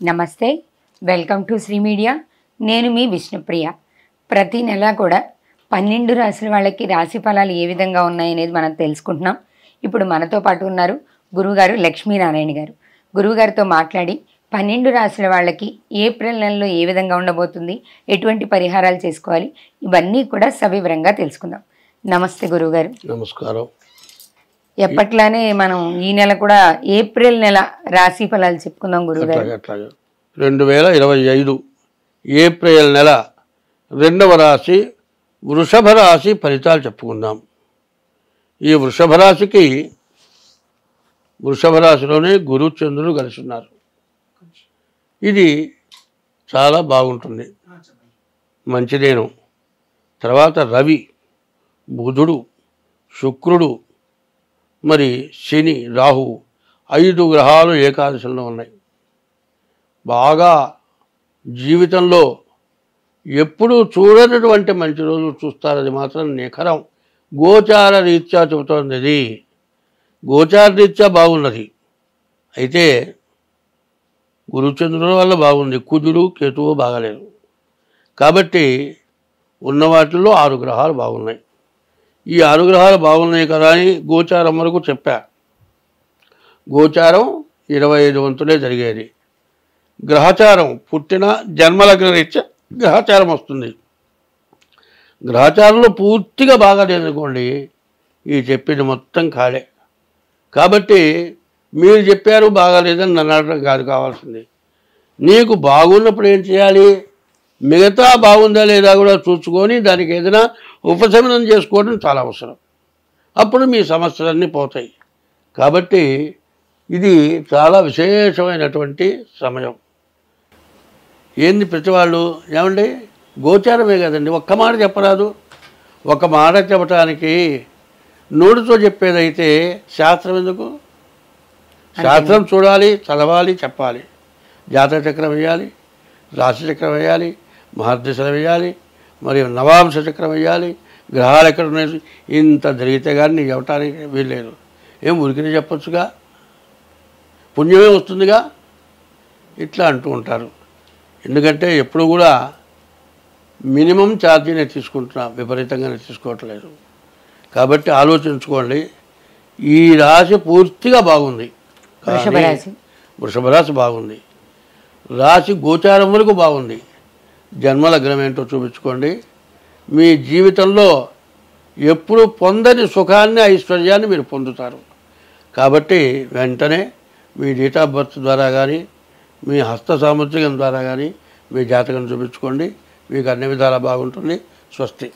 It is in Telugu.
నమస్తే, వెల్కమ్ టు శ్రీ మీడియా. నేను మీ విష్ణుప్రియ. ప్రతి నెల కూడా 12 రాశుల వాళ్ళకి రాశి ఫలాలు ఏ విధంగా ఉన్నాయనేది మనం తెలుసుకుంటున్నాం. ఇప్పుడు మనతో పాటు ఉన్నారు గురువుగారు లక్ష్మీనారాయణ గారు. గురువుగారితో మాట్లాడి 12 రాశుల వాళ్ళకి ఏప్రిల్ నెలలో ఏ విధంగా ఉండబోతుంది, ఎటువంటి పరిహారాలు చేసుకోవాలి, ఇవన్నీ కూడా సవివరంగా తెలుసుకుందాం. నమస్తే గురువుగారు. నమస్కారం. ఎప్పట్లానే మనం ఈ నెల కూడా ఏప్రిల్ నెల రాశి ఫలాలు చెప్పుకుందాం గురువుగారు. 2025 ఏప్రిల్ నెల 2వ రాశి వృషభ రాశి ఫలితాలు చెప్పుకుందాం. ఈ వృషభ రాశిలోనే గురు చంద్రుడు కలిసి ఉన్నారు. ఇది చాలా బాగుంటుంది, మంచిదేను. తర్వాత రవి, బుధుడు, శుక్రుడు, మరి శని, రాహు 5 గ్రహాలు ఏకాదశంలో ఉన్నాయి. బాగా జీవితంలో ఎప్పుడూ చూడనటువంటి మంచి రోజులు చూస్తారు. అది మాత్రం నిఖరం. గోచార రీత్యా చెబుతోంది. ఇది గోచార రీత్యా బాగున్నది. అయితే గురుచంద్రుల వల్ల బాగుంది, కుజుడు కేతువు బాగాలేదు. కాబట్టి ఉన్న వాటిల్లో 6 గ్రహాలు బాగున్నాయి. ఈ 6 గ్రహాలు బాగున్నాయి కదా అని గోచారం వరకు చెప్పా. గోచారం 25 వంతులే జరిగేది. గ్రహచారం పుట్టిన జన్మలగ్న రీత్యా గ్రహచారం వస్తుంది. గ్రహచారంలో పూర్తిగా బాగాలేదనుకోండి, ఈ చెప్పింది మొత్తం కాలే. కాబట్టి మీరు చెప్పారు బాగాలేదని నన్ను అడగడం కాదు కావాల్సింది. నీకు బాగున్నప్పుడు ఏం చేయాలి? మిగతా బాగుందా లేదా కూడా చూసుకొని దానికి ఏదైనా ఉపశమనం చేసుకోవడం చాలా అవసరం. అప్పుడు మీ సమస్యలన్నీ పోతాయి. కాబట్టి ఇది చాలా విశేషమైనటువంటి సమయం. ఏంది ప్రతి వాళ్ళు ఏమండి గోచారమే కదండి, ఒక్క మాట చెప్పరాదు? ఒక మాట చెప్పటానికి నోటితో చెప్పేదైతే శాస్త్రం ఎందుకు? శాస్త్రం చూడాలి, చదవాలి, చెప్పాలి. జాతక చక్రం వేయాలి, రాశి చక్రం వేయాలి, మహర్దశలు వేయాలి, మరియు నవాంశ చక్రం వేయాలి, గ్రహాలు ఎక్కడ ఉన్నాయి, ఇంత జరిగితే కానీ నీకు చెప్పడానికి వీల్లేదు. ఏం ఉరికినే చెప్పొచ్చుగా, పుణ్యమే వస్తుందిగా, ఇట్లా అంటూ ఉంటారు. ఎందుకంటే ఎప్పుడు కూడా మినిమం ఛార్జీనే తీసుకుంటున్నా, విపరీతంగానే తీసుకోవట్లేదు. కాబట్టి ఆలోచించుకోండి. ఈ రాశి పూర్తిగా బాగుంది. వృషభ రాశి బాగుంది. రాశి గోచారం వరకు బాగుంది. జన్మలగ్నం ఏంటో చూపించుకోండి. మీ జీవితంలో ఎప్పుడు పొందని సుఖాన్ని, ఐశ్వర్యాన్ని మీరు పొందుతారు. కాబట్టి వెంటనే మీ డేట్ ఆఫ్ బర్త్ ద్వారా కానీ, మీ హస్త సాముద్రికం ద్వారా కానీ మీ జాతకం చూపించుకోండి. మీకు అన్ని విధాలా బాగుంటుంది. స్వస్తి.